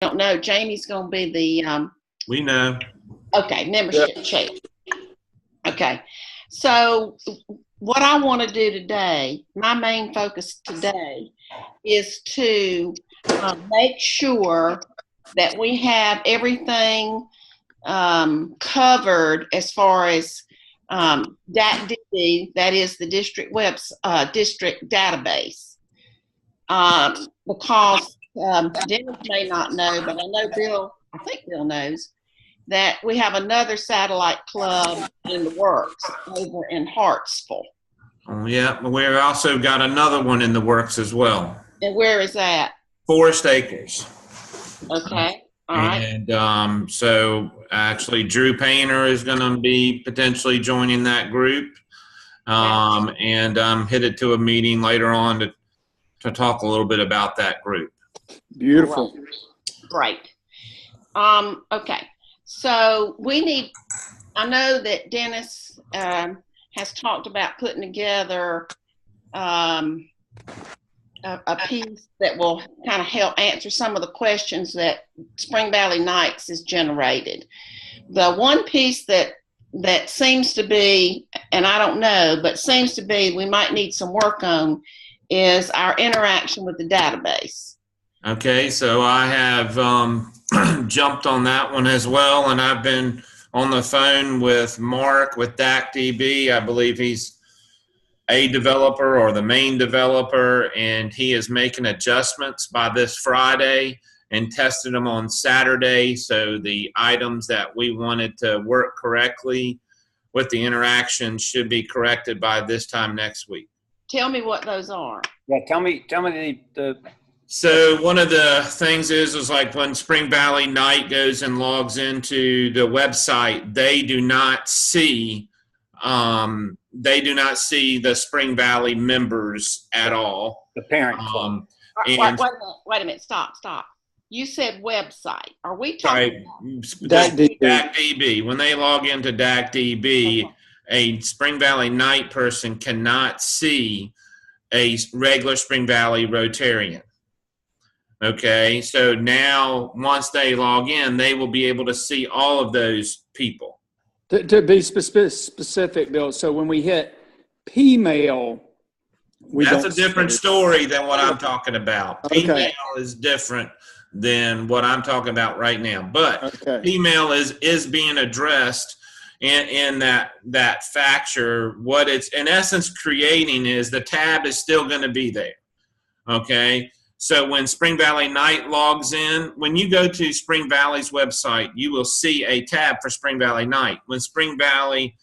don't know. Jamie's going to be the, We know. okay, membership chair. Okay. So what I want to do today, my main focus today is to make sure that we have everything covered as far as DAC-DB, that is the district district database. Because Dennis may not know, but I know Bill, I think Bill knows, that we have another satellite club in the works over in Hartsville. Oh, yeah, we've also got another one in the works as well. And where is that? Forest Acres. Okay. All right. And so actually Drew Painter is going to be potentially joining that group. And I'm headed to a meeting later on to talk a little bit about that group. Beautiful. Great. Okay. So we need, I know that Dennis has talked about putting together a piece that will kind of help answer some of the questions that Spring Valley Nights has generated. The one piece that seems to be, and I don't know, but seems to be we might need some work on is our interaction with the database. Okay, so I have jumped on that one as well, and I've been on the phone with Mark with DAC-DB. I believe he's a developer or the main developer, and he is making adjustments by this Friday and tested them on Saturday. So the items that we wanted to work correctly with the interaction should be corrected by this time next week. Tell me what those are. Yeah, tell me the So one of the things is like when Spring Valley Night goes and logs into the website, they do not see the Spring Valley members at all. The parent club. Wait a minute. Stop. You said website. Are we talking DAC-DB? When they log into DAC-DB, a Spring Valley Night person cannot see a regular Spring Valley Rotarian. Okay, so now once they log in, they will be able to see all of those people. To be specific, Bill, so when we hit P-mail, that's a different story than what I'm talking about. Okay. P-mail is different than what I'm talking about right now. But okay. P-mail is being addressed in that factor. What it's in essence creating is the tab is still going to be there. Okay. So when Spring Valley Night logs in, when you go to Spring Valley's website, you will see a tab for Spring Valley Night. When Spring Valley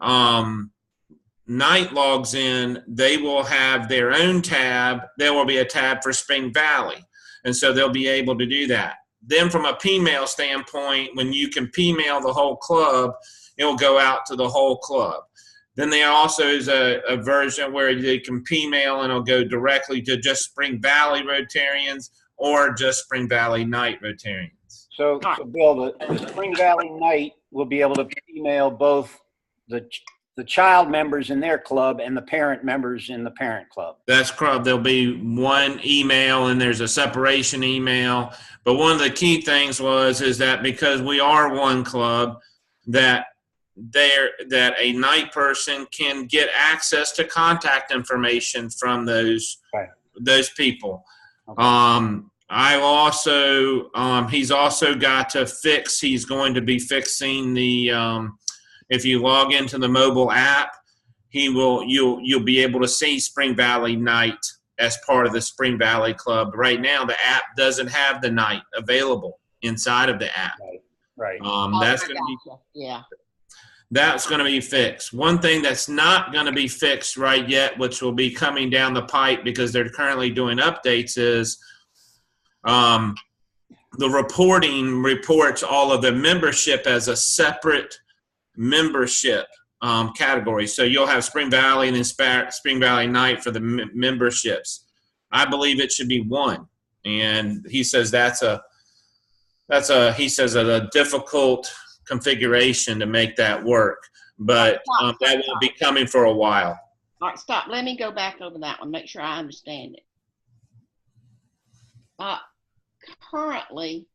Night logs in, they will have their own tab. There will be a tab for Spring Valley. And so they'll be able to do that. Then from a P-mail standpoint, when you can P-mail the whole club, it will go out to the whole club. Then there also is a version where you can P-mail and it'll go directly to just Spring Valley Rotarians or just Spring Valley Night Rotarians. So Bill, the Spring Valley Night will be able to email both the child members in their club and the parent members in the parent club. That's correct. There'll be one email and there's a separation email. But one of the key things is that because we are one club, that a night person can get access to contact information from those people. Okay. He's also got to fix. He's going to be fixing the. If you log into the mobile app, you'll be able to see Spring Valley Night as part of the Spring Valley Club. Right now, the app doesn't have the night available inside of the app. Right. That's going to be That's going to be fixed. One thing that's not going to be fixed right yet, which will be coming down the pipe because they're currently doing updates, is the reporting reports all of the membership as a separate membership category. So you'll have Spring Valley and then Spring Valley Night for the memberships. I believe it should be one. And he says that's a difficult configuration to make that work, but that will be coming for a while. All right, stop. Let me go back over that one, make sure I understand it. currently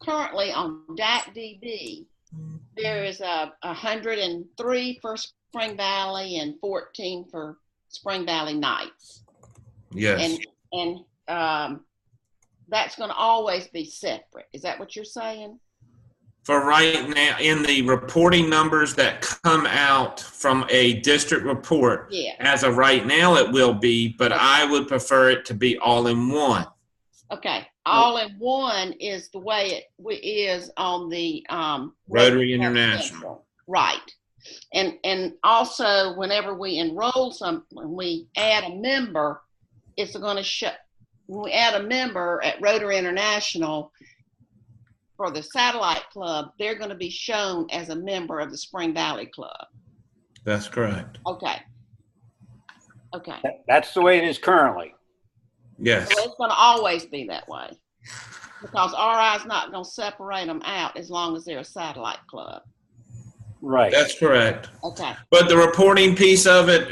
on DAC-DB, there is 103 for Spring Valley and 14 for Spring Valley Nights. Yes. And that's going to always be separate. Is that what you're saying? For right now, in the reporting numbers that come out from a district report, Yeah. as of right now, it will be, but I would prefer it to be all in one. Okay. All in one is the way it is on the Rotary International. Right. And also, whenever we enroll when we add a member, it's going to show. When we add a member at Rotary International for the satellite club, they're going to be shown as a member of the Spring Valley Club. That's correct. Okay. That's the way it is currently. Yes. So it's going to always be that way because RI is not going to separate them out as long as they're a satellite club. Right. That's correct. Okay. But the reporting piece of it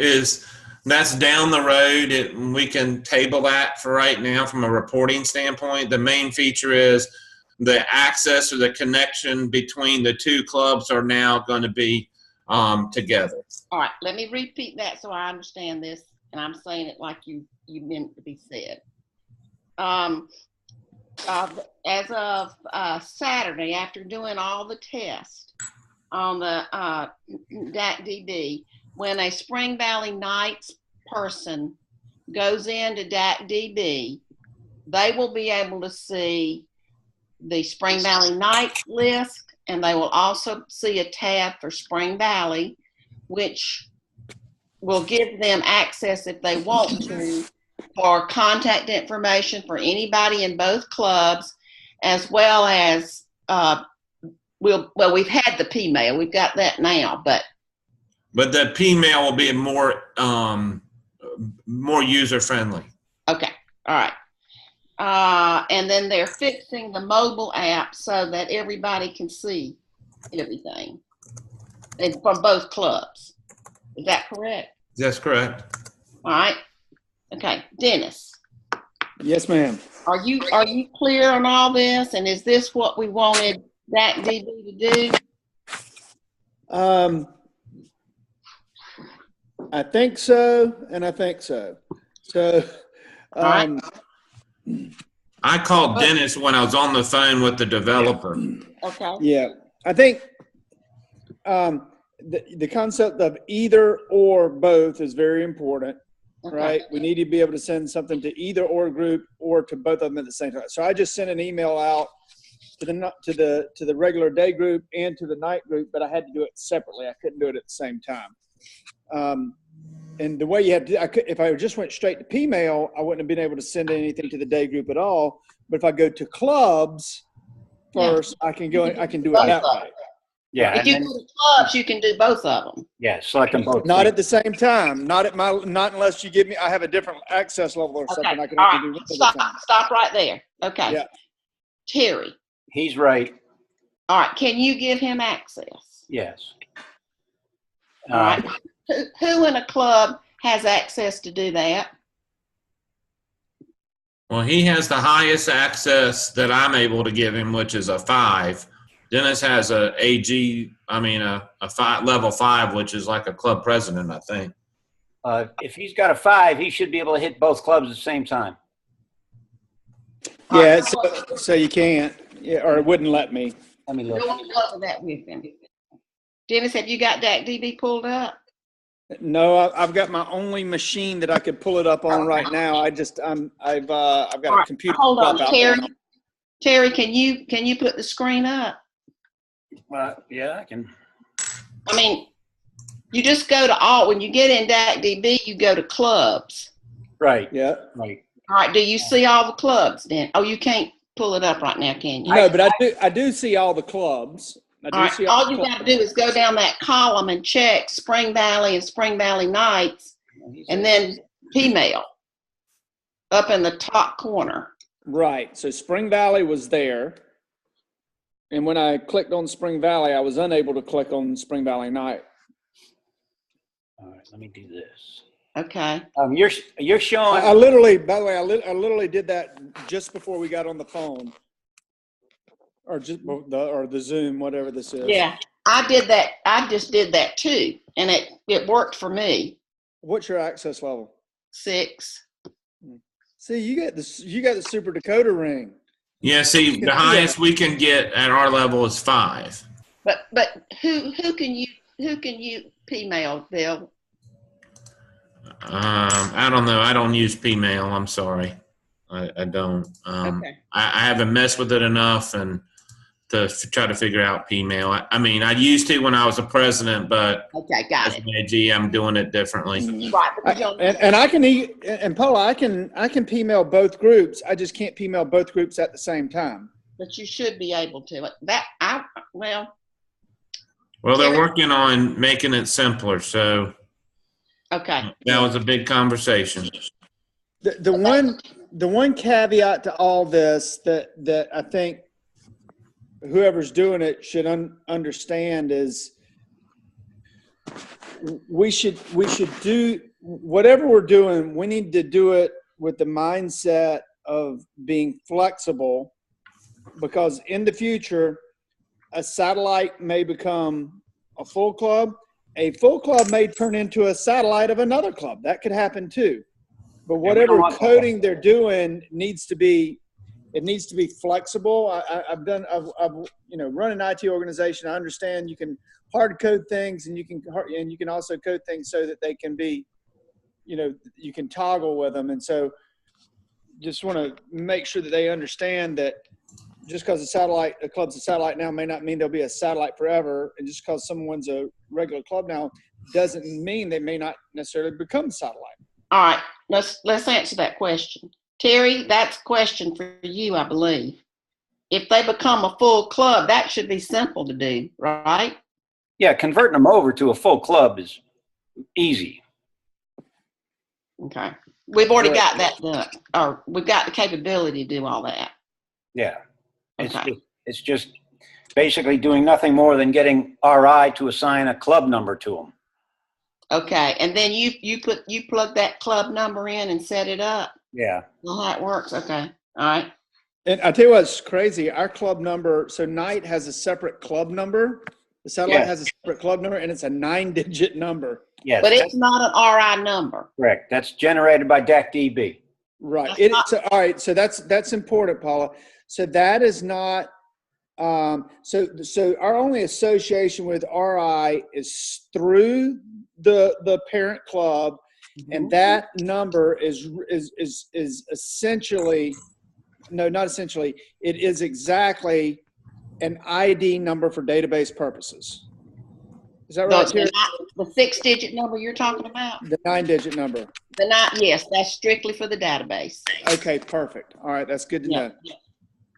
that's down the road. We can table that for right now from a reporting standpoint. The main feature is the access or the connection between the two clubs are now going to be together. All right. Let me repeat that so I understand this, and I'm saying it like you meant to be said. As of Saturday, after doing all the tests on the DAC-DB, when a Spring Valley Nights person goes into DAC-DB, they will be able to see the Spring Valley Nights list, and they will also see a tab for Spring Valley, which will give them access if they want to for contact information for anybody in both clubs, as well as we've had the P-mail, we've got that now, but the P-mail will be more user friendly. Okay, all right. And then they're fixing the mobile app so that everybody can see everything, and from both clubs. Is that correct? That's correct. All right. Okay, Dennis. Yes, ma'am. Are you clear on all this? And is this what we wanted DAC-DB to do? I think so, and I think so. So, right. I called Dennis when I was on the phone with the developer. Okay. Yeah, I think the concept of either or both is very important, Okay. right? We need to be able to send something to either or group or to both of them at the same time. So I just sent an email out to the regular day group and to the night group, but I had to do it separately. I couldn't do it at the same time. And the way you have to, if I just went straight to P-mail, I wouldn't have been able to send anything to the day group at all. But if I go to clubs first, I can do it that way. Yeah. If you go to clubs, you can do both of them. Yeah, select them both. Not at the same time. Not unless you give me. I have a different access level or something. Okay. I can All only right. do one at a time. Stop right there. Okay. Yeah. Terry. He's right. All right. Can you give him access? Yes. All right. Who in a club has access to do that? Well, he has the highest access that I'm able to give him, which is a 5. Dennis has a level 5, which is like a club president, I think. If he's got a 5, he should be able to hit both clubs at the same time. Yeah. So you can't. Yeah, or it wouldn't let me. Let me look. Go over that with him. Dennis, have you got DAC-DB pulled up? No, I've got my only machine that I could pull it up on right now. I've got a computer. Hold on, Terry, can you put the screen up? Yeah, I can. I mean, you just go to when you get in DAC-DB, you go to clubs. Right. Yeah. Right. All right. Do you see all the clubs then? Oh, you can't pull it up right now, can you? No, but I do see all the clubs. All right. All you got to do is go down that column and check Spring Valley and Spring Valley Nights, and then P-mail up in the top corner. Right. So Spring Valley was there. And when I clicked on Spring Valley, I was unable to click on Spring Valley Night. All right, let me do this. Okay. You're showing. I literally, by the way, I literally did that just before we got on the phone, or the Zoom, whatever this is. Yeah, I did that. I just did that too, and it worked for me. What's your access level? 6. See, you got the super decoder ring. Yeah, see, the highest we can get at our level is 5. But who can you P-mail, Bill? I don't know. I don't use Pmail. I'm sorry. I don't. Okay. I haven't messed with it enough and to try to figure out Pmail. I mean, I used to when I was a president, but Okay, got as it. an AG, I'm doing it differently. Right, because And I can and Paula, I can P-mail both groups. I just can't P-mail both groups at the same time. but you should be able to. Well, they're working on making it simpler, so Okay. that was a big conversation. The one caveat to all this that I think whoever's doing it should understand is we should do whatever we're doing. We need to do it with the mindset of being flexible, because in the future, a satellite may become a full club. A full club may turn into a satellite of another club. That could happen too. But whatever coding they're doing needs to be flexible. I've run an IT organization. I understand you can hard code things, and you can also code things so that they can be, you can toggle with them. And so just want to make sure that they understand that just because a club's a satellite now may not mean they'll be a satellite forever. And just because someone's a regular club now doesn't mean they may not necessarily become a satellite. All right. Let's answer that question. Terry, that's a question for you, I believe. If they become a full club, that should be simple to do, right? Yeah, converting them over to a full club is easy. Okay. We've already Correct. got that done, or we've got the capability to do all that. Yeah. Okay. It's just basically doing nothing more than getting RI to assign a club number to them. Okay. And then you plug that club number in and set it up. Yeah. Well, how it works. Okay. All right. And I tell you what's crazy. Our club number, so Knight has a separate club number. The satellite has a separate club number, and it's a 9-digit number. Yes. But it's not an RI number. Correct. That's generated by DACDB. Right. That's All right. So that's important, Paula. So that is not. So our only association with RI is through the parent club, and that number is essentially, no, not essentially. It is exactly an ID number for database purposes. Is that right, Terry? The 6-digit number you're talking about? The 9-digit number. Yes, that's strictly for the database. Okay, perfect. All right, that's good to know. Yeah.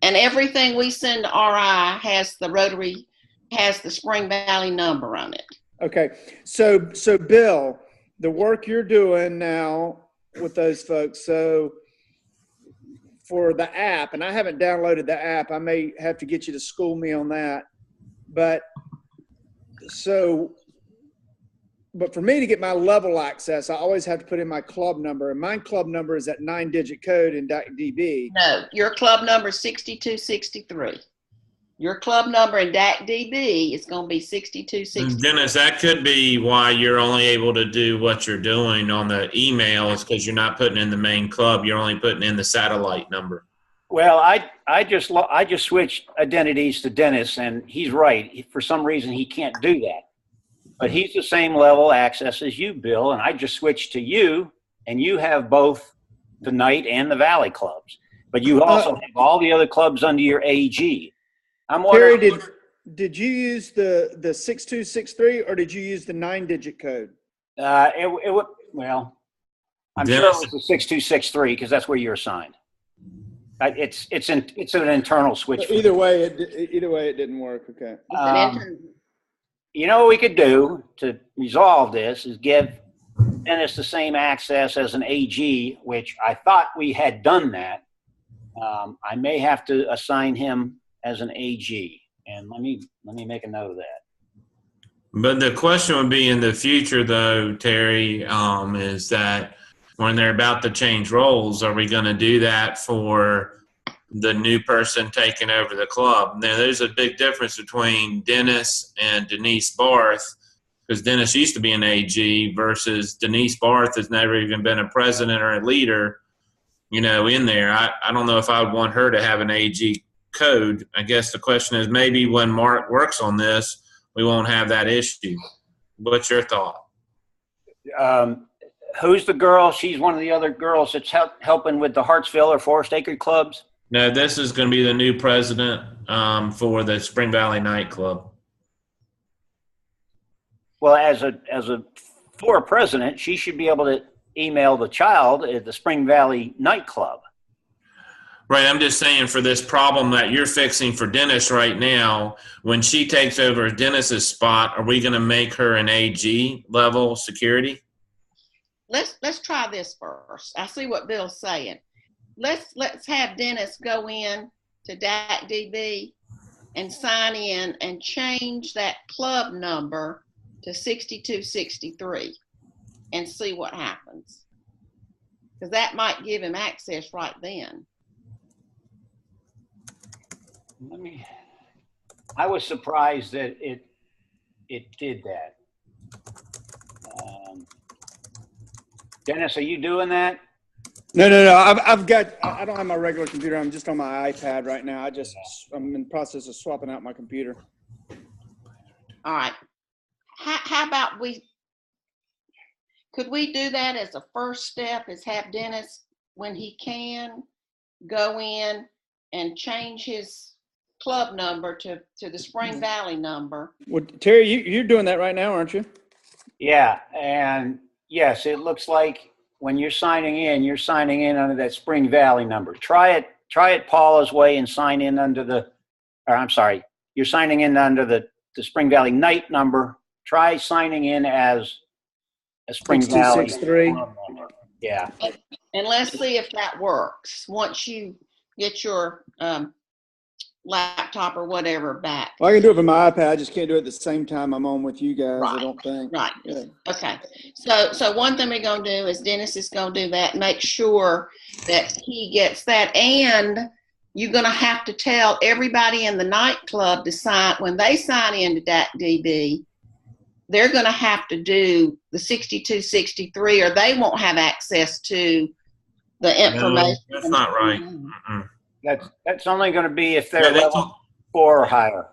And everything we send to RI has the Spring Valley number on it. Okay, so Bill, the work you're doing now with those folks, so for the app, and I haven't downloaded the app, I may have to get you to school me on that, but for me to get my level access, I always have to put in my club number, and my club number is that 9-digit code in DACDB. No, your club number is 6263. Your club number in DACDB is going to be 6263. Dennis, that could be why you're only able to do what you're doing on the email, is because you're not putting in the main club. You're only putting in the satellite number. Well, I just switched identities to Dennis, and he's right. For some reason, he can't do that. But he's the same level access as you, Bill, and I just switched to you, and you have both the Knight and the Valley clubs. But you also have all the other clubs under your AG. I'm wondering, Terry, did you use the 6263 or did you use the 9-digit code? it would, well, I'm sure it was the 6263 because that's where you're assigned. It's an internal switch. Either way, it didn't work. Okay. You know what we could do to resolve this is give Dennis the same access as an AG, which I thought we had done that. I may have to assign him as an AG, and let me make a note of that. But the question would be in the future, though, Terry, is that when they're about to change roles, are we going to do that for the new person taking over the club? Now, there's a big difference between Dennis and Denise Barth, because Dennis used to be an AG versus Denise Barth has never even been a president or a leader, in there. I don't know if I would want her to have an AG code. I guess the question is maybe when Mark works on this, we won't have that issue. What's your thought? Who's the girl? She's one of the other girls that's helping with the Hartsville or Forest Acre clubs. No, this is going to be the new president for the Spring Valley Nightclub. Well, as a president, she should be able to email the child at the Spring Valley Nightclub. Right. I'm just saying for this problem that you're fixing for Dennis right now, when she takes over Dennis's spot, are we going to make her an AG level security? Let's try this first. I see what Bill's saying. Let's have Dennis go in to DAC-DB and sign in and change that club number to 6263 and see what happens. Because that might give him access right then. I was surprised that it did that. Dennis, are you doing that? No. I don't have my regular computer. I'm just on my iPad right now. I'm in the process of swapping out my computer. All right. How about could we do that as a first step, is have Dennis, when he can, go in and change his club number to the Spring Valley number? Well, Terry, you're doing that right now, aren't you? Yeah, and yes, it looks like when you're signing in under that Spring Valley number. Try it Paula's way and sign in under you're signing in under the Spring Valley Night number. Try signing in as a Spring Valley 6263. number. Yeah. And let's see if that works once you get your laptop or whatever back. Well, I can do it from my iPad. I just can't do it at the same time I'm on with you guys. Right. I don't think. Right. Yeah. Okay. So one thing we're going to do is Dennis is going to do that, make sure that he gets that. And you're going to have to tell everybody in the nightclub to sign, when they sign into DAC-DB, they're going to have to do the 6263 or they won't have access to the information. No, that's not right. Mm-mm. That's only going to be if they're level 4 or higher.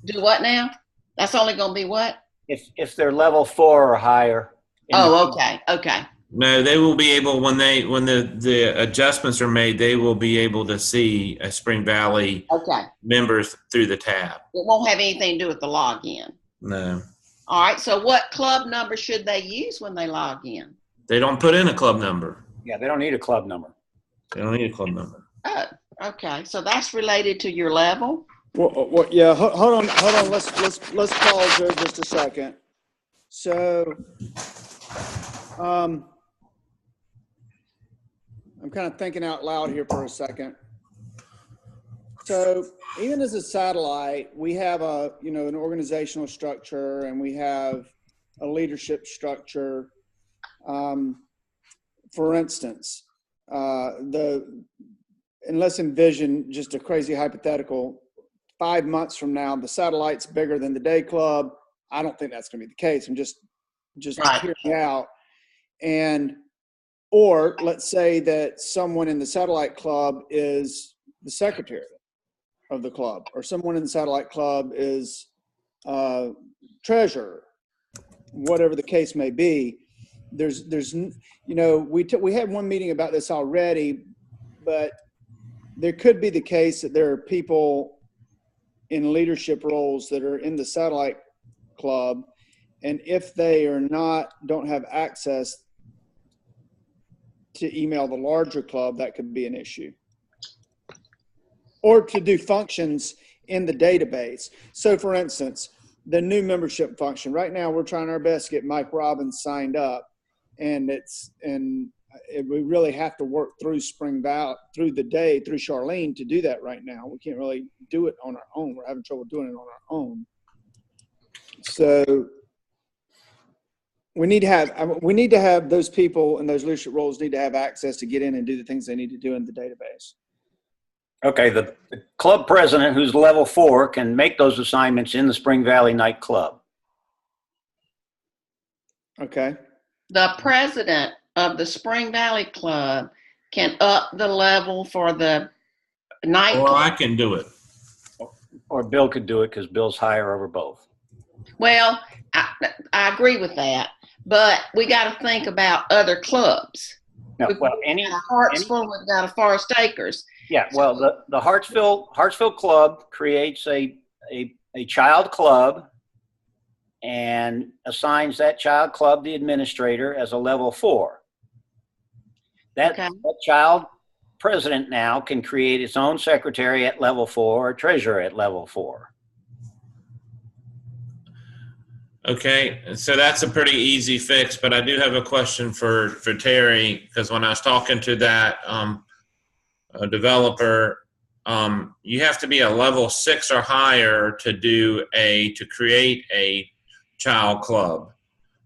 Do what now? That's only going to be what? If they're level 4 or higher. Oh, okay. No, they will be able, when the adjustments are made, they will be able to see a Spring Valley members through the tab. It won't have anything to do with the login. No. All right. So what club number should they use when they log in? They don't put in a club number. Yeah, they don't need a club number. They don't need a club number. Oh, okay. So that's related to your level? Well, yeah. Hold on. Let's pause there just a second. So, I'm kind of thinking out loud here for a second. So even as a satellite, we have an organizational structure and we have a leadership structure. For instance, and let's envision just a crazy hypothetical. 5 months from now, the satellite's bigger than the day club. I don't think that's going to be the case. I'm just hearing out. Or let's say that someone in the satellite club is the secretary of the club, or someone in the satellite club is treasurer, whatever the case may be. We had one meeting about this already, but there could be the case that there are people in leadership roles that are in the satellite club, and if they don't have access to email the larger club, that could be an issue. Or to do functions in the database. So for instance, the new membership function. Right now we're trying our best to get Mike Robbins signed up, and we really have to work through Spring Valley, through the day, through Charlene to do that right now. We can't really do it on our own. We're having trouble doing it on our own. So we need to have those people in those leadership roles need to have access to get in and do the things they need to do in the database. Okay, the club president, who's level 4, can make those assignments in the Spring Valley Night Club. Okay. The president of the Spring Valley Club can up the level for the night Or I club. can do it. Or Bill could do it because Bill's higher over both. Well, I agree with that, but we got to think about other clubs. No, We've well, got a Hartsville, we've got a Forest Acres. yeah, well, the Hartsville Club creates a child club and assigns that child club the administrator as a level 4. That child president now can create its own secretary at level 4 or treasurer at level 4. Okay, so that's a pretty easy fix, but I do have a question for Terry, because when I was talking to that a developer, you have to be a level 6 or higher to create a child club.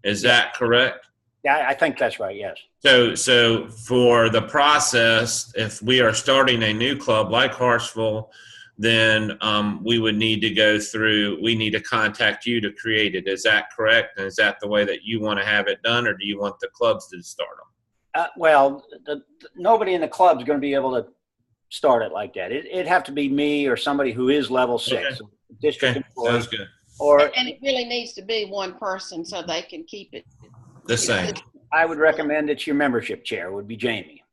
Is that correct? Yeah, I think that's right, yes. So for the process, if we are starting a new club like Hartsville, then we would need to contact you to create it. Is that correct? And is that the way that you want to have it done, or do you want the clubs to start them? Well, nobody in the club is going to be able to start it like that. It'd have to be me or somebody who is level 6. Okay. District employee. Sounds good. And it really needs to be one person so they can keep it The same. I would recommend it's your membership chair would be Jamie.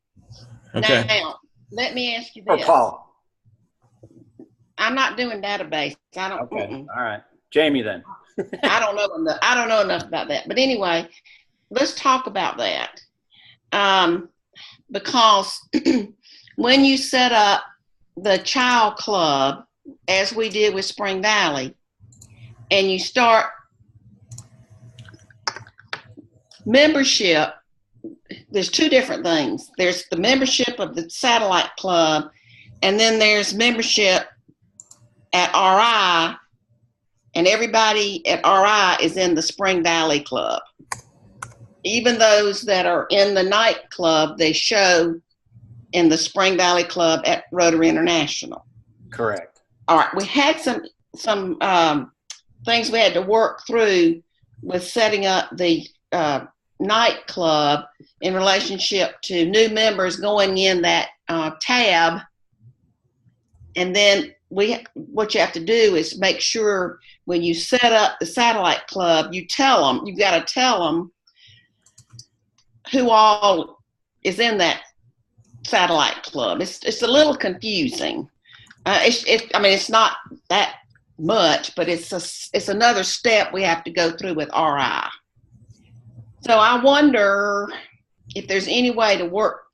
Okay. Now, let me ask you Or this. Paul. I'm not doing database. I don't. Okay. All right. Jamie then. I don't know enough. I don't know enough about that. But anyway, let's talk about that. Because when you set up the child club, as we did with Spring Valley, and you start membership, there's two different things. There's the membership of the satellite club, and then there's membership at RI, and everybody at RI is in the Spring Valley Club. Even those that are in the night club, they show in the Spring Valley Club at Rotary International. Correct. All right, we had some things we had to work through with setting up the night club in relationship to new members going in that tab. And then what you have to do is make sure when you set up the satellite club, you've got to tell them who all is in that satellite club. It's a little confusing. It's not that much, but it's another step we have to go through with RI. So I wonder if there's any way to work.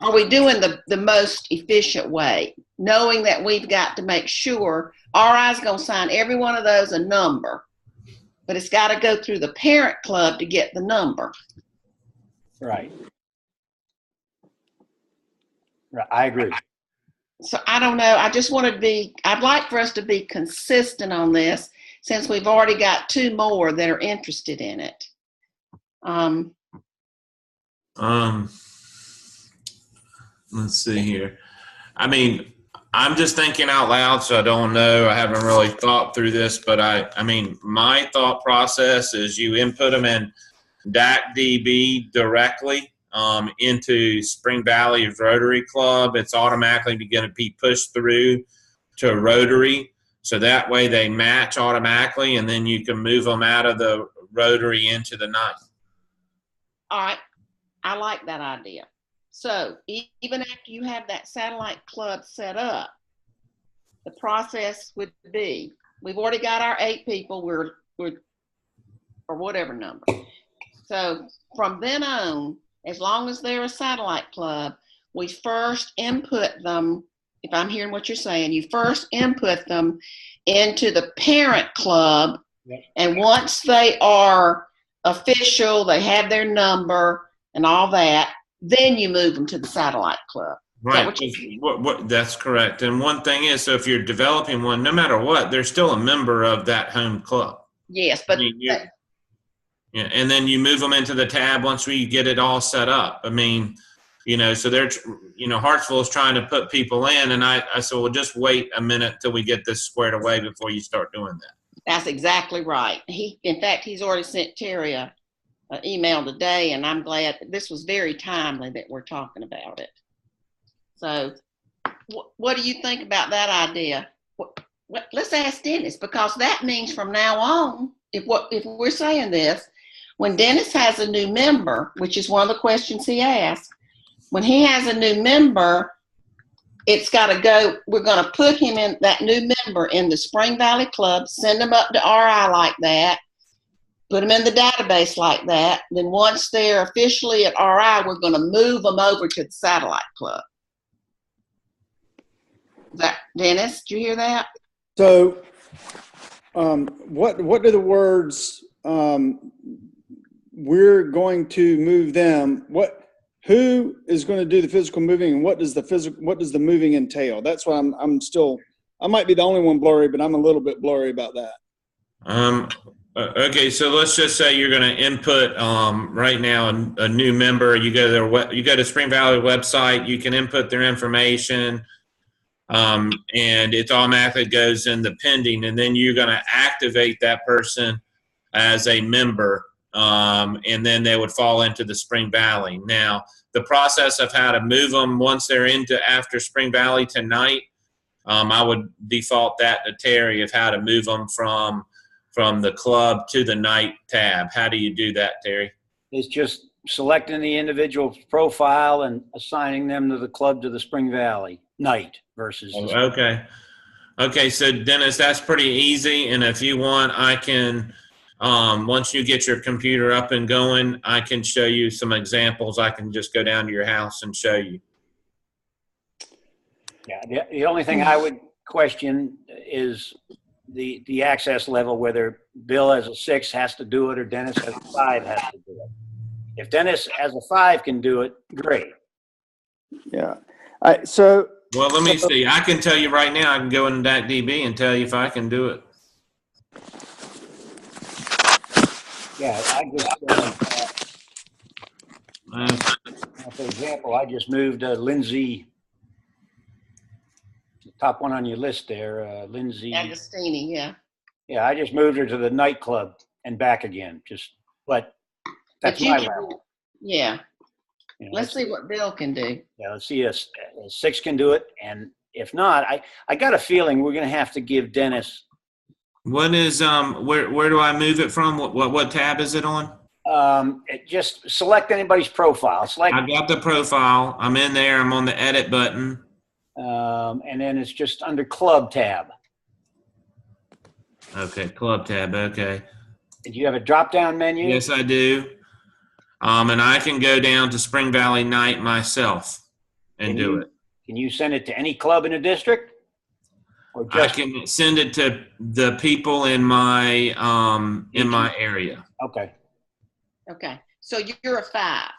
Are we doing the most efficient way, knowing that we've got to make sure RI is going to sign every one of those a number, but it's got to go through the parent club to get the number. Right. I agree. So I don't know. I just want I'd like for us to be consistent on this, since we've already got 2 more that are interested in it. Let's see here. I mean, I'm just thinking out loud, so I don't know. I haven't really thought through this, but I mean, my thought process is you input them in DACDB directly into Spring Valley Rotary Club. It's automatically going to be pushed through to Rotary, so that way they match automatically, and then you can move them out of the Rotary into the night. All right. I like that idea. So even after you have that satellite club set up, the process would be, we've already got our 8 people, we're or whatever number. So from then on, as long as they're a satellite club, we first input them. If I'm hearing what you're saying, you first input them into the parent club. Yep. And once they are official, they have their number and all that, then you move them to the satellite club. Right. what you- That's correct. And one thing is, so if you're developing one, no matter what, they're still a member of that home club. Yes, I but mean, yeah, and then you move them into the tab once we get it all set up. I mean, so they're, Hartsville is trying to put people in, and I said, well, just wait a minute till we get this squared away before you start doing that. that's exactly right. In fact, he's already sent Terry an email today, and I'm glad this was very timely that we're talking about it. So, what do you think about that idea? Let's ask Dennis, because that means from now on, if we're saying this, when Dennis has a new member, which is one of the questions he asked, when he has a new member, it's got to go. We're going to put him in, that new member, in the Spring Valley Club, send him up to RI like that, put them in the database like that. Then once they're officially at RI, we're going to move them over to the satellite club. Dennis, did you hear that? So, what do the words, we're going to move them, who is going to do the physical moving, and what does the moving entail? That's why I'm still, I might be the only one blurry, but I'm a little bit blurry about that. Okay, so let's just say you're going to input right now a new member. You go to Spring Valley website. You can input their information, and it automatically goes in the pending. And then you're going to activate that person as a member, and then they would fall into the Spring Valley. Now, the process of how to move them once they're after Spring Valley tonight, I would default that to Terry of how to move them from the club to the night tab. How do you do that, Terry? It's just selecting the individual's profile and assigning them to the club to the Spring Valley night versus. Okay. So Dennis, that's pretty easy. And if you want, I can, once you get your computer up and going, I can show you some examples. I can just go down to your house and show you. Yeah. The only thing I would question is the access level, whether Bill as a 6 has to do it or Dennis as a 5 has to do it. If Dennis as a 5 can do it, great. Yeah. Well, let me see. I can tell you right now, I can go into DACDB and tell you if I can do it. Yeah, for example, I just moved Lindsay, the top one on your list there, Lindsay. Agostini, yeah. Yeah, I just moved her to the nightclub and back again. But that's my level. Yeah. Let's see what Bill can do. Yeah, let's see if a 6 can do it, and if not, I got a feeling we're going to have to give Dennis. What is where do I move it from? What tab is it on? Just select anybody's profile. I got the profile. I'm in there. I'm on the edit button. And then it's just under club tab. Okay, club tab. Okay. Do you have a drop-down menu? Yes, I do. And I can go down to Spring Valley Night myself and do it. Can you send it to any club in the district? Or just, I can send it to the people in my area. Okay. Okay. So you're a 5.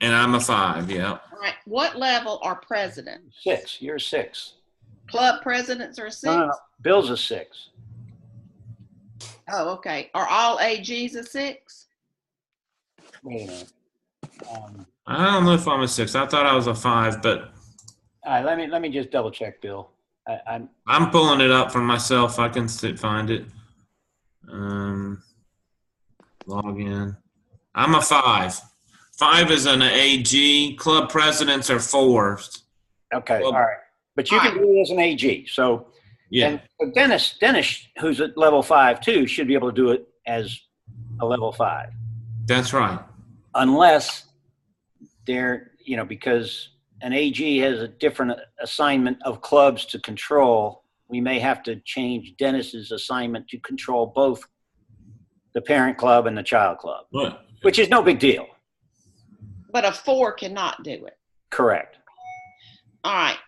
And I'm a 5, yeah. All right. What level are presidents? 6. You're a 6. Club presidents are 6? No. Bill's a 6. Oh, okay. Are all AGs a 6? Wait a minute. I don't know if I'm a 6. I thought I was a 5, but. All right, let me just double check, Bill. I'm pulling it up for myself. I can find it. Log in. I'm a 5. 5 is an AG. Club presidents are 4s. Okay, all right. But you can do it as an AG. So, yeah. And Dennis, who's at level 5 too, should be able to do it as a level 5. That's right. Unless they're, because an AG has a different assignment of clubs to control, we may have to change Dennis's assignment to control both the parent club and the child club, which is no big deal. But a 4 cannot do it. Correct. All right.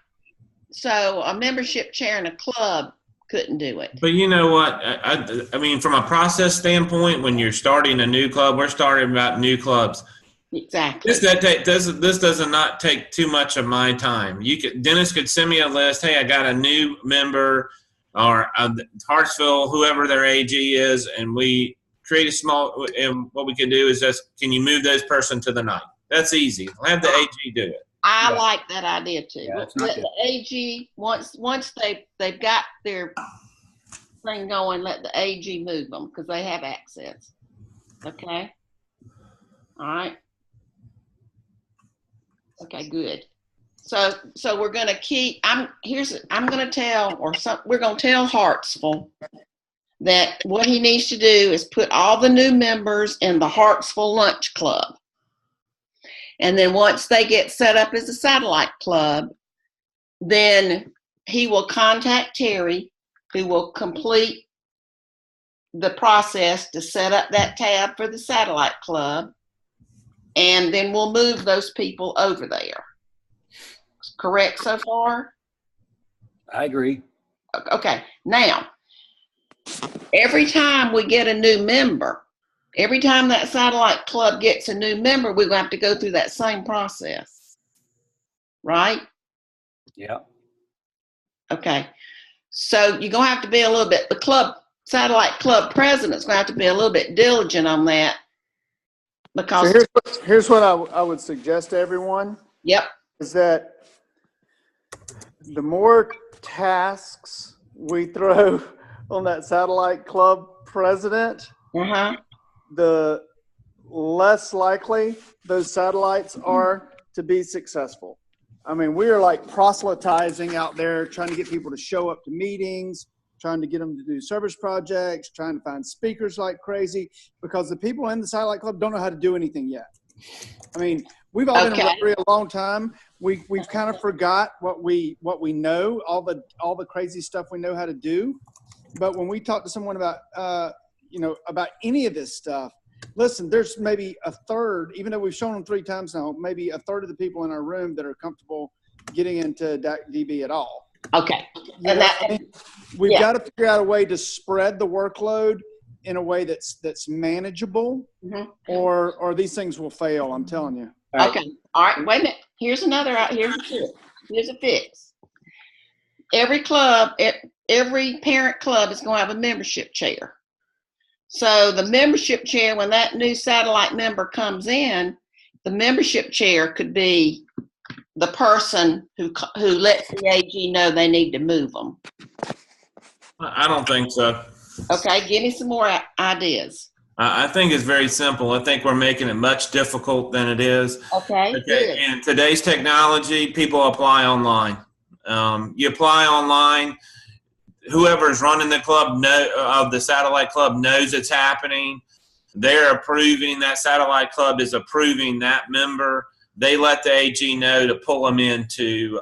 So a membership chair in a club couldn't do it. But you know what? I mean, from a process standpoint, when you're starting a new club, we're starting about new clubs. Exactly. This does not take too much of my time. Dennis could send me a list. Hey, I got a new member, or Hartsville, whoever their AG is, and we create a small. And what we can do is just, can you move those person to the night? That's easy. I'll have the AG do it. I like that idea too. Yeah, that's Let not good. the AG once they've got their thing going, let the AG move them because they have access. Okay. All right. Okay, good. So we're gonna keep. I'm gonna tell, we're gonna tell Hartsville that what he needs to do is put all the new members in the Hartsville Lunch Club, and then once they get set up as a satellite club, then he will contact Terry, who will complete the process to set up that tab for the satellite club. And then we'll move those people over there. Correct so far? I agree. Okay. Now, every time we get a new member, every time that satellite club gets a new member, we're going to have to go through that same process. Right? Yeah. Okay. So you're going to have to be a little bit, satellite club president's going to have to be a little bit diligent on that. Because So here's what I would suggest to everyone. Yep. Is that the more tasks we throw on that satellite club president, the less likely those satellites are to be successful. I mean, we are like proselytizing out there, trying to get people to show up to meetings, trying to get them to do service projects, trying to find speakers like crazy, because the people in the satellite club don't know how to do anything yet. I mean, we've all been in Rotary a long time. We've kind of forgot what we know, all the crazy stuff we know how to do. But when we talk to someone about about any of this stuff, listen, there's maybe a third, even though we've shown them 3 times now, maybe a third of the people in our room that are comfortable getting into DB at all. Okay. We've got to figure out a way to spread the workload in a way that's manageable, or these things will fail. I'm telling you. Okay. All right. Wait a minute. Here's a fix. Here's a fix. Every parent club is going to have a membership chair. So the membership chair, when that new satellite member comes in, the membership chair could be the person who lets the AG know they need to move them. I don't think so. Okay, give me some more ideas. I think it's very simple. I think we're making it much difficult than it is. Okay. Good. In today's technology, people apply online. You apply online. Whoever's running the club the satellite club knows it's happening. They're approving. That satellite club is approving that member. They let the AG know to pull them into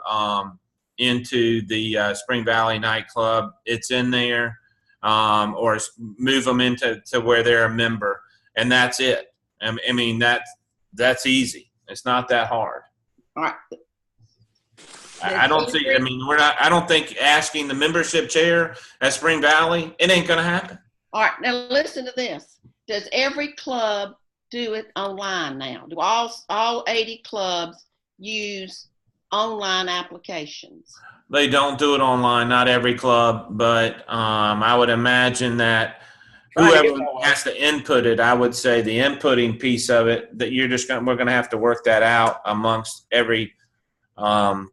the Spring Valley nightclub. It's in there, or move them into where they're a member, and that's it. I mean that's easy. It's not that hard. All right. I don't see. I mean, I don't think asking the membership chair at Spring Valley, it ain't gonna happen. All right. Now listen to this. Does every club do it online now? Do all 80 clubs use online applications? They don't do it online. Not every club, but I would imagine that whoever has to input it, I would say the inputting piece of it, that we're gonna have to work that out amongst every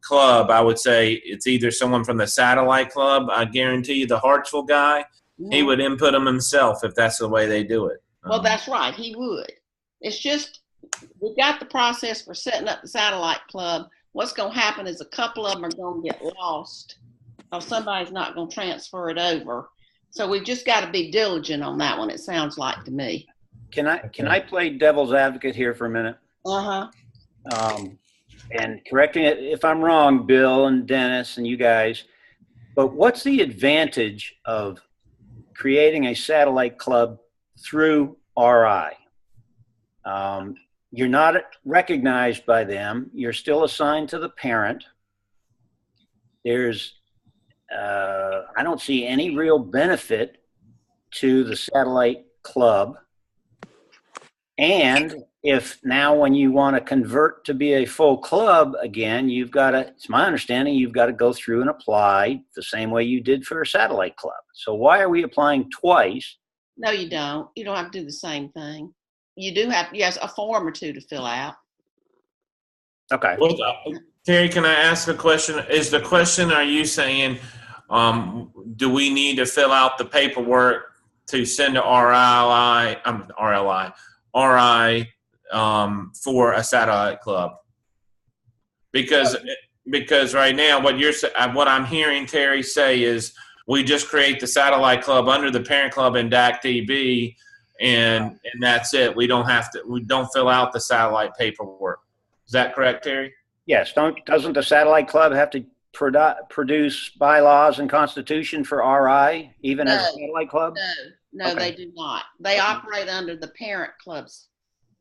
club. I would say it's either someone from the satellite club. I guarantee you the Hartsville guy, he would input them himself if that's the way they do it. Well, that's right. He would. It's just, we've got the process for setting up the satellite club. What's going to happen is a couple of them are going to get lost, or somebody's not going to transfer it over. So we've just got to be diligent on that one, it sounds like to me. Can I play devil's advocate here for a minute? And correct me if I'm wrong, Bill and Dennis and you guys, but what's the advantage of creating a satellite club through RI? You're not recognized by them. You're still assigned to the parent. There's, I don't see any real benefit to the satellite club. And if now when you want to convert to be a full club again, you've got to, it's my understanding, you've got to go through and apply the same way you did for a satellite club. So why are we applying twice? No, you don't. You don't have to do the same thing. You do have, yes, a form or two to fill out. Okay. Well, Terry, can I ask a question? Is the question, are you saying, do we need to fill out the paperwork to send to RI for a satellite club? Because right now, what I'm hearing Terry say is we just create the satellite club under the parent club in DACDB, and that's it. We don't fill out the satellite paperwork. Is that correct, Terry? Yes. Doesn't the satellite club have to produce bylaws and constitution for RI, even as a satellite club? No, Okay. they do not. They operate under the parent club's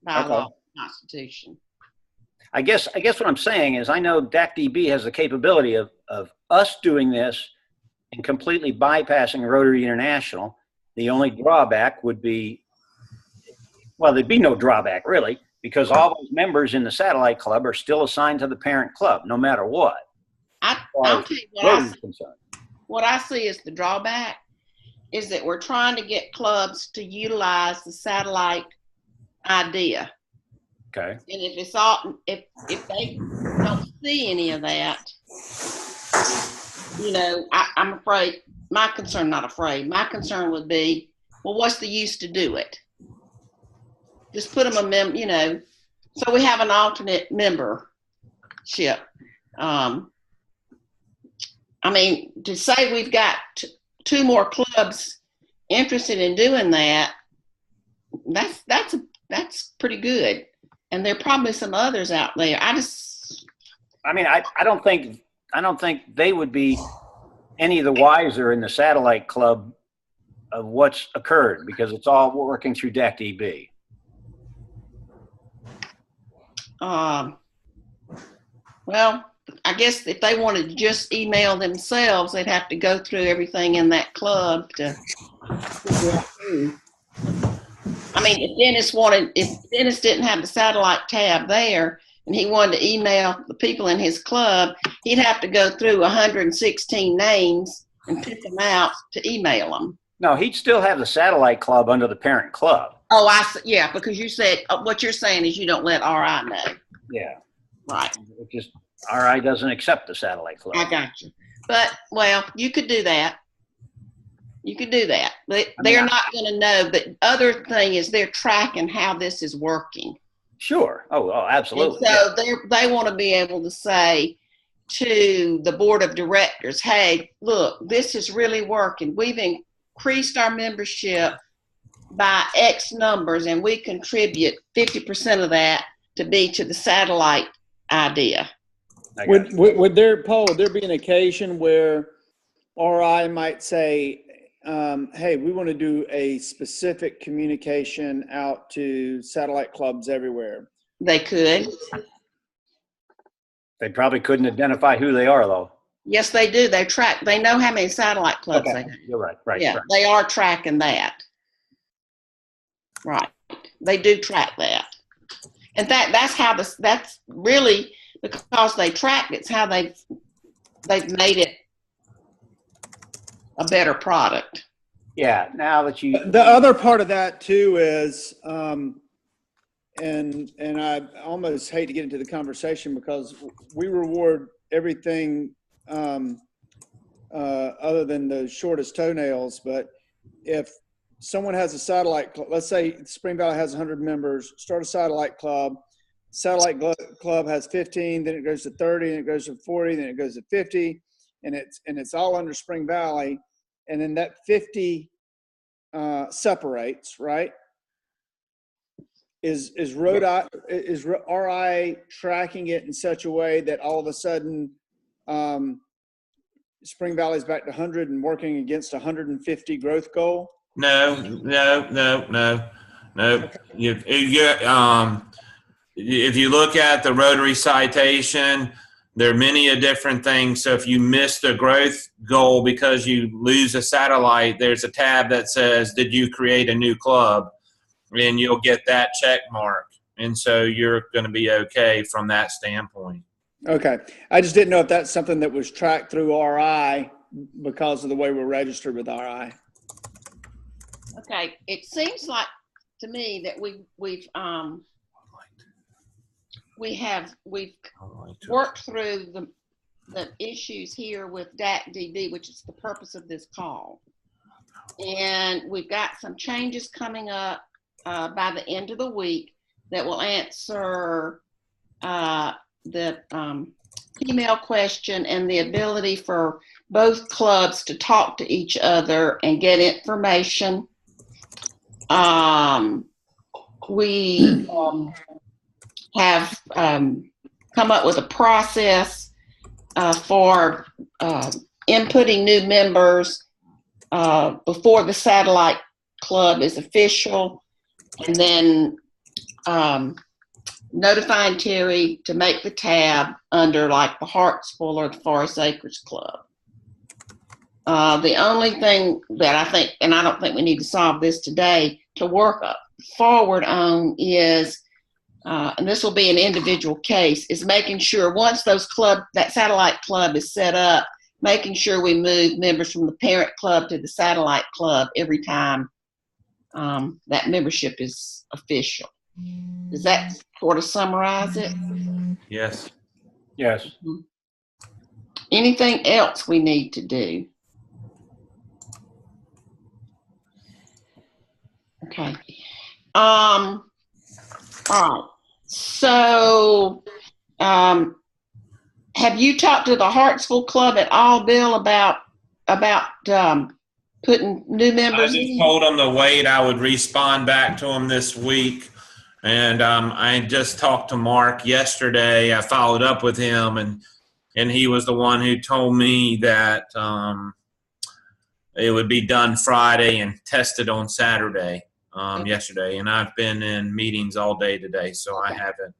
bylaw constitution. I guess what I'm saying is I know DACDB has the capability of us doing this and completely bypassing Rotary International. The only drawback would be, well, there'd be no drawback really, because all those members in the satellite club are still assigned to the parent club, no matter what. I'll tell you what I see as the drawback is that we're trying to get clubs to utilize the satellite idea. Okay. And if they don't see any of that, I'm afraid, my concern would be, well, what's the use to do it? Just put them so we have an alternate membership. To say we've got two more clubs interested in doing that, that's pretty good. And there are probably some others out there. I don't think they would be any the wiser in the satellite club of what's occurred, because it's all working through DACDB. Well, I guess if they wanted to just email themselves, they'd have to go through everything in that club to figure out who. If Dennis didn't have the satellite tab there and he wanted to email the people in his club, he'd have to go through 116 names and pick them out to email them. No, he'd still have the satellite club under the parent club. Oh, yeah, because you said, what you're saying is you don't let RI know. Yeah. Right. It just, RI doesn't accept the satellite club. I got you. But, well, you could do that. They're not going to know. But other thing is they're tracking how this is working. Sure. Oh, absolutely. And so they want to be able to say to the board of directors, hey, look, this is really working. We've increased our membership by X numbers, and we contribute 50% of that to the satellite idea. Would there be an occasion where RI might say, hey, we want to do a specific communication out to satellite clubs everywhere? They could. They probably couldn't identify who they are, though. Yes, they do. They know how many satellite clubs they have. You're right. Right. Yeah, right. They are tracking that. Right. They do track that. And that's really because they tracked it's how they've made it a better product. Yeah. Now that the other part of that too is, and I almost hate to get into the conversation because we reward everything other than the shortest toenails. But if someone has a satellite club, let's say Spring Valley has 100 members, start a satellite club. Satellite club has 15, then it goes to 30, then it goes to 40, then it goes to 50, and it's all under Spring Valley, and then that 50 separates, right? Is RI tracking it in such a way that all of a sudden Spring Valley's back to 100 and working against 150 growth goal? No. If you look at the Rotary citation, there are many different things. So if you miss the growth goal because you lose a satellite, there's a tab that says, did you create a new club? And you'll get that check mark. And so you're going to be okay from that standpoint. Okay. I just didn't know if that's something that was tracked through RI because of the way we're registered with RI. Okay, it seems like to me that we've worked through the issues here with DAC-DB, which is the purpose of this call. And we've got some changes coming up by the end of the week that will answer the email question and the ability for both clubs to talk to each other and get information. We have come up with a process for inputting new members before the satellite club is official, and then notifying Terry to make the tab under like the Hartsville or the Forest Acres Club. The only thing that I think, and I don't think we need to solve this today, to work forward on is, and this will be an individual case, is making sure once that satellite club is set up, making sure we move members from the parent club to the satellite club every time that membership is official. Does that sort of summarize it? Yes. Yes. Anything else we need to do? Okay. All right. So, have you talked to the Hartsville Club at all, Bill, about putting new members I just in? told them to wait. I would respond back to them this week. And I just talked to Mark yesterday. I followed up with him, and he was the one who told me that it would be done Friday and tested on Saturday yesterday. And I've been in meetings all day today, so I haven't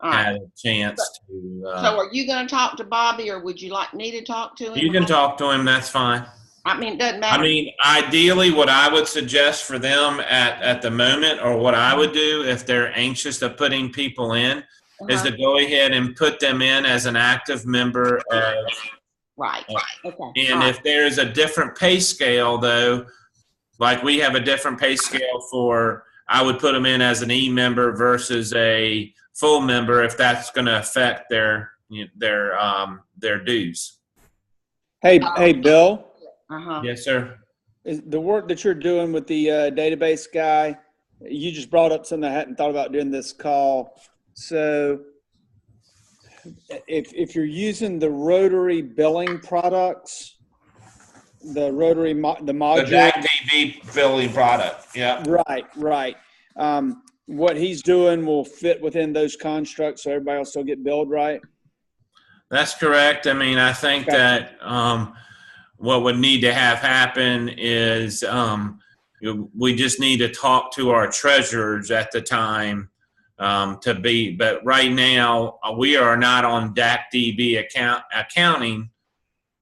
had a chance to. So are you going to talk to Bobby, or would you like me to talk to him? You can talk to him. That's fine. I mean, it doesn't matter. I mean, ideally, what I would suggest for them at the moment, or what I would do if they're anxious of putting people in, is to go ahead and put them in as an active member of. Right. Okay. And if there's a different pay scale, though, like we have a different pay scale for, I would put them in as an E-member versus a full member if that's going to affect their dues. Hey, Bill. Yes, sir. Is the work that you're doing with the database guy, you just brought up something I hadn't thought about doing this call. So if you're using the Rotary billing products, the Rotary, the module. The DAC-DB billing product, yeah. Right. What he's doing will fit within those constructs so everybody will still get billed right? That's correct. I mean, I think that what would need to have happen is we just need to talk to our treasurers at the time but right now we are not on DAC-DB accounting,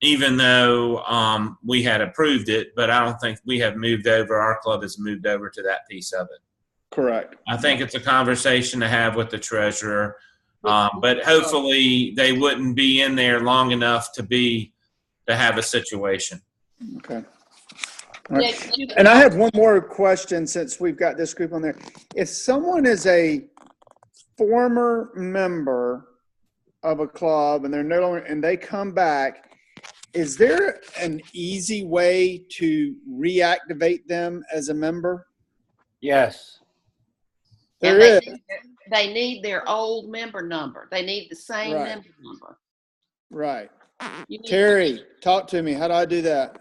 even though we had approved it, but I don't think we have moved over. Our club has moved over to that piece of it. Correct. I think it's a conversation to have with the treasurer, but hopefully they wouldn't be in there long enough to have a situation. Okay. All right. And I have one more question since we've got this group on there. If someone is a former member of a club and they're no longer, and they come back, is there an easy way to reactivate them as a member? Yes. There is. They need their old member number. They need the same member number. Right. Terry, talk to me. How do I do that?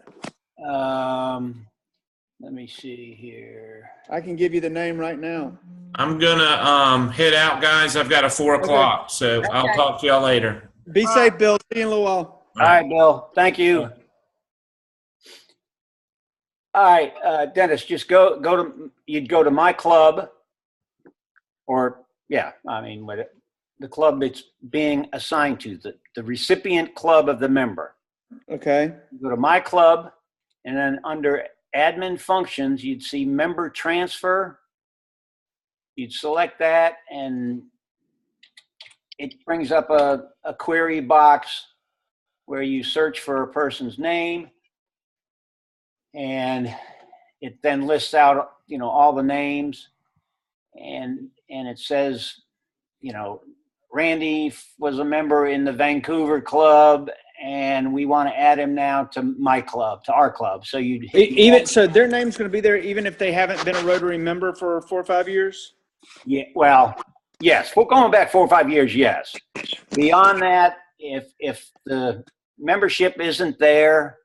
Let me see here. I can give you the name right now. I'm gonna head out, guys. I've got a 4 o'clock, so I'll talk to y'all later. Be safe, Bill. See you in a little while. All right, Bill. Thank you. All right, Dennis, just you'd go to my club, or the club it's being assigned to, the recipient club of the member. Okay. You go to my club, and then under admin functions, you'd see member transfer. you'd select that, and it brings up a query box where you search for a person's name, and it then lists out, all the names, and it says, Randy was a member in the Vancouver club, and we want to add him now to my club, to our club. So so their name's going to be there even if they haven't been a Rotary member for 4 or 5 years? Yeah, well, yes. We're going back 4 or 5 years, yes. Beyond that, if the membership isn't there,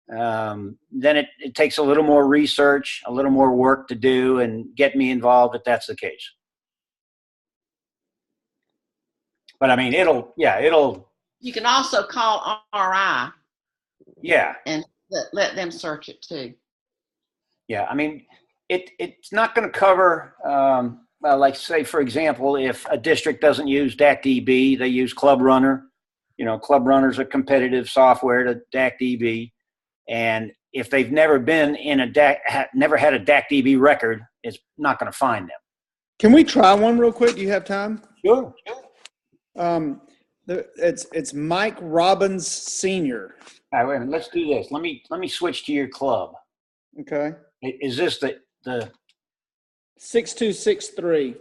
then it takes a little more research, a little more work to do, and get me involved if that's the case. But I mean, it'll. You can also call RI. Yeah. And let them search it too. Yeah, I mean, it's not going to cover. Like, say, for example, if a district doesn't use DACDB, they use Club Runner. Club Runner's a competitive software to DACDB, and if they've never been in never had a DACDB record, it's not going to find them. Can we try one real quick? Do you have time? Sure. It's Mike Robbins Sr. All right, wait a minute. Let's do this. Let me switch to your club. Okay. Is this the 6263?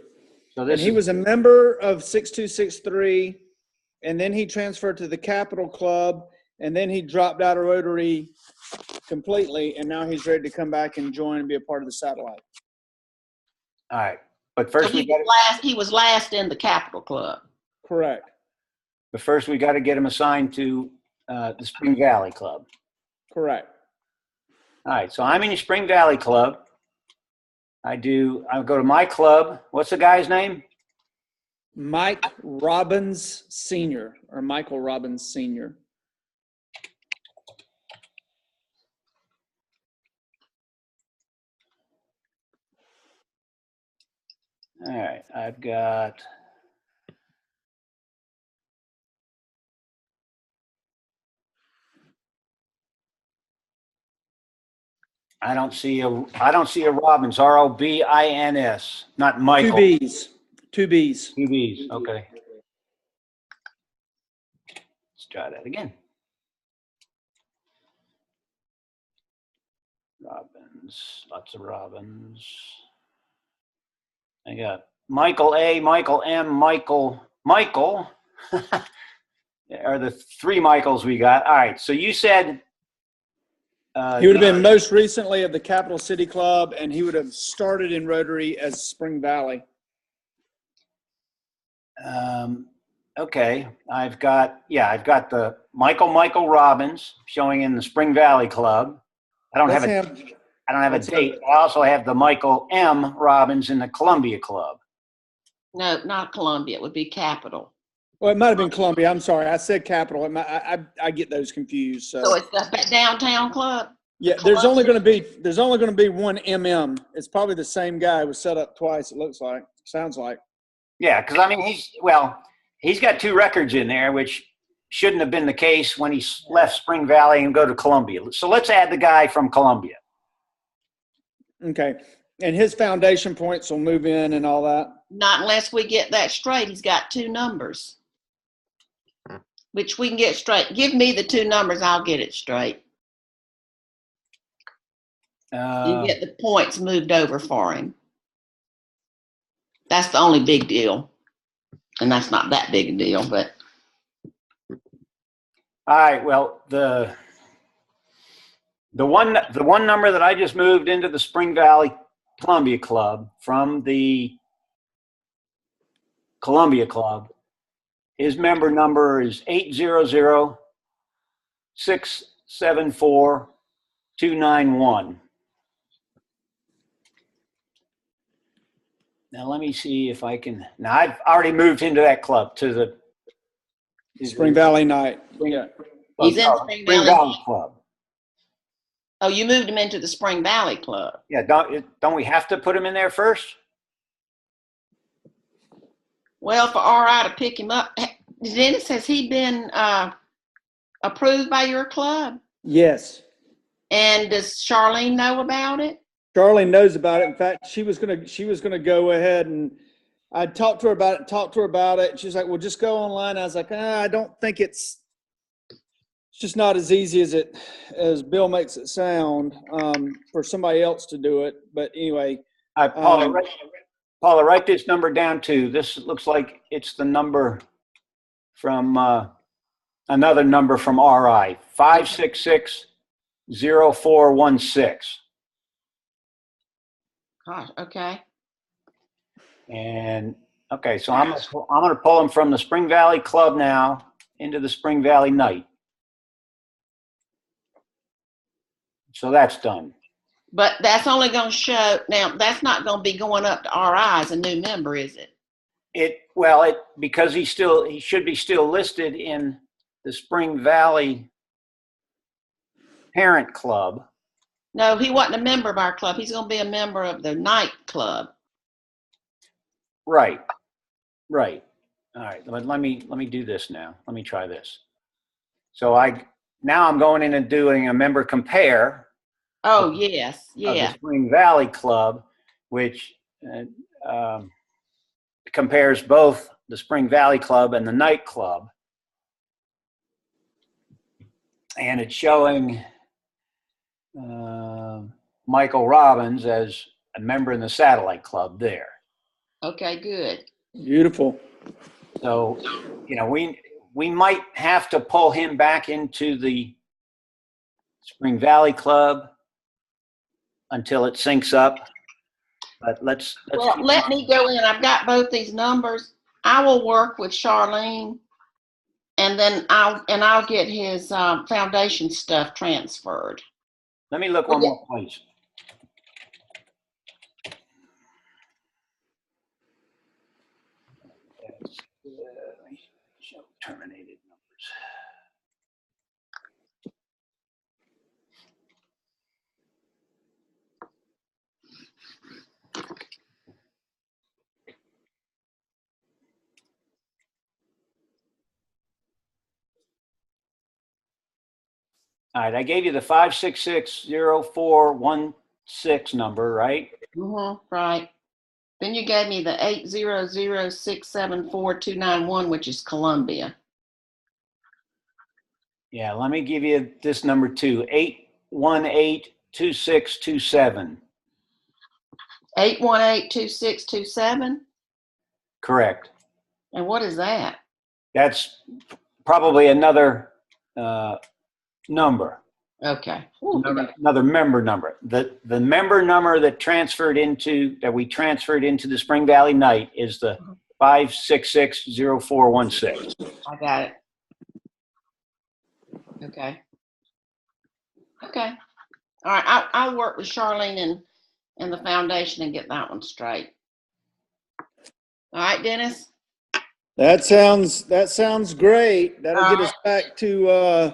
So and he was a member of 6263, and then he transferred to the Capital Club, and then he dropped out of Rotary completely, and now he's ready to come back and join and be a part of the satellite. All right, but first So he was last in the Capital Club. Correct. But first we got to get him assigned to the Spring Valley Club. Correct. All right, so I'm in the Spring Valley Club. I go to my club. What's the guy's name? Mike Robbins Sr. or Michael Robbins Sr. All right, I've got. I don't see a Robbins, Robins, not Michael. 2 B's. 2 B's. 2 B's, okay. Let's try that again. Robins, lots of Robins. I got Michael A, Michael M, Michael. Are the 3 Michaels we got. All right, so you said he would have been most recently of the Capital City Club, and he would have started in Rotary as Spring Valley. Okay, I've got the Michael Robbins showing in the Spring Valley Club. I don't have a date. I also have the Michael M. Robbins in the Columbia Club. No, not Columbia. It would be Capital. Well, it might have been Columbia. I'm sorry. I said Capital. I get those confused. So it's the downtown club? Yeah, Columbia? there's only going to be one MM. It's probably the same guy who was set up twice, it looks like. Sounds like. Yeah, because I mean he's got 2 records in there, which shouldn't have been the case when he left Spring Valley and go to Columbia. So let's add the guy from Columbia. Okay. And his foundation points will move in and all that? Not unless we get that straight. He's got 2 numbers, which we can get straight. Give me the 2 numbers. I'll get it straight. You get the points moved over for him. That's the only big deal. And that's not that big a deal, but. All right. Well, the one number that I just moved into the Spring Valley Columbia Club from the Columbia Club, his member number is 800-674-291. Now let me see if I can. Now I've already moved into that club to the Spring Valley Night. Yeah. He's in Spring Valley Club. Oh, you moved him into the Spring Valley Club. Yeah, don't we have to put him in there first? Well, for RI to pick him up, Dennis, has he been approved by your club? Yes. And does Charlene know about it? Charlene knows about it. In fact, she was gonna go ahead, and I talked to her about it. She's like, "Well, just go online." I was like, "I don't think it's just not as easy as Bill makes it sound for somebody else to do it." But anyway, Paula, write this number down too. This looks like it's the number from another number from RI, 566-0416. Gosh, okay. And okay, so I'm going to pull them from the Spring Valley Club now into the Spring Valley Night. So that's done. But that's only going to show, now that's not going to be going up to RI as a new member, is it? Because he should be still listed in the Spring Valley Parent Club. No, he wasn't a member of our club. He's going to be a member of the night club. Right. All right, but let me do this now. Let me try this. So now I'm going in and doing a member compare. Oh, yes, Of yeah. the Spring Valley Club, which compares both the Spring Valley Club and the night club. And it's showing Michael Robbins as a member in the satellite club there. Okay, good. beautiful. So, we might have to pull him back into the Spring Valley Club until it syncs up. But let's Well, let me go in. I've got both these numbers. I will work with Charlene, and then I'll get his foundation stuff transferred. let me look one more place. Show terminated numbers. All right, I gave you the 566-0416 number, right? Right. Then you gave me the 800-674-291, which is Columbia. Yeah, let me give you this number too, 818-2627. 818-2627. Correct. And what is that? That's probably another number. Okay. Ooh, Another member number. The member number that we transferred into the Spring Valley Night is the 566-0416. I got it. Okay. All right. I'll work with Charlene and the foundation and get that one straight. All right, Dennis. That sounds great. That'll get us back to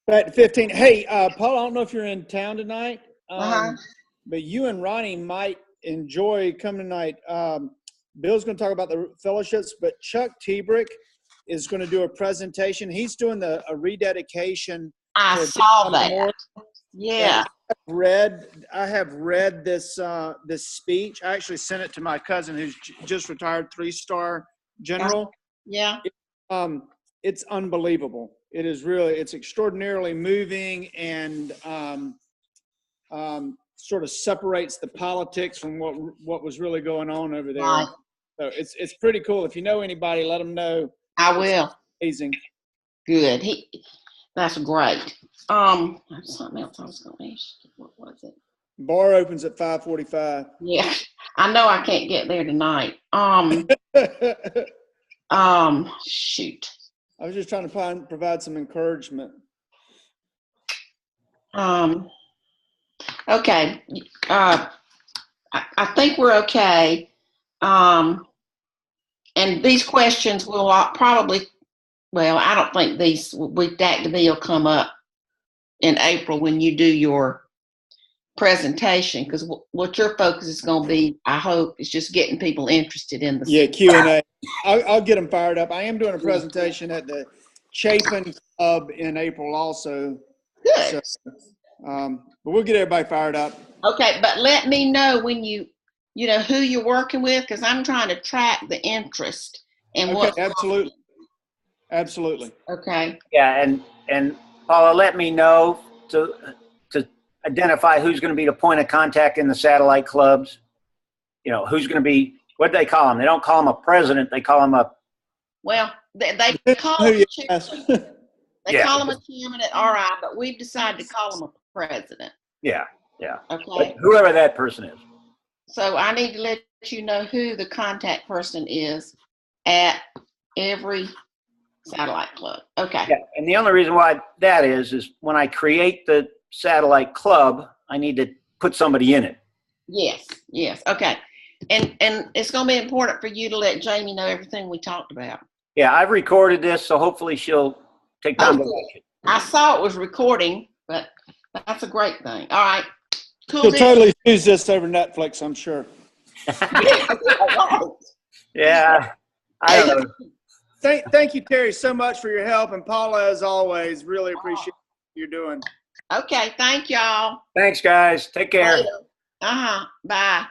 15. Hey, Paul, I don't know if you're in town tonight, but you and Ronnie might enjoy coming tonight. Bill's going to talk about the fellowships, but Chuck Tebrick is going to do a presentation. He's doing a rededication. I saw that. Yeah. I have read this speech. I actually sent it to my cousin who's just retired 3-star general. Yeah. It's unbelievable. It's extraordinarily moving and sort of separates the politics from what was really going on over there. Right. So it's pretty cool. If you know anybody, let them know. I will. It's amazing. Good. That's great. Something else I was going to ask you. What was it? Bar opens at 5:45. Yeah. I know I can't get there tonight. Shoot. I was just trying to provide some encouragement. Okay. I think we're okay. And these questions will probably, I don't think these with Dr. B will come up in April when you do your presentation, because what your focus is going to be, I hope, is just getting people interested in the Q&A. I'll get them fired up. I am doing a presentation at the Chapin Club in April also. Good. So, but we'll get everybody fired up. Okay, but let me know when you know who you're working with, because I'm trying to track the interest and Okay, what. absolutely. Absolutely. Okay. Yeah, and Paula, let me know to identify who's going to be the point of contact in the satellite clubs. You know, who's going to be, what do they call him? They don't call him a president. They call him a, Well, they call Who him you a ask? chairman. They Yeah. call him a chairman at RI, but we've decided to call him a president. yeah. Okay. But whoever that person is. So I need to let you know who the contact person is at every satellite club. Okay. Yeah. And the only reason why that is when I create the satellite club, I need to put somebody in it. Yes. Yes. Okay. And it's going to be important for you to let Jamie know everything we talked about. Yeah, I've recorded this, so hopefully she'll take time to watch it. I saw it was recording, but that's a great thing. All right. Cool. You'll deal. totally choose this over Netflix, I'm sure. Yeah. I don't know. Thank you, Terry, so much for your help. And Paula, as always, really appreciate what you're doing. Okay. Thank y'all. Thanks, guys. Take care. Later. Bye.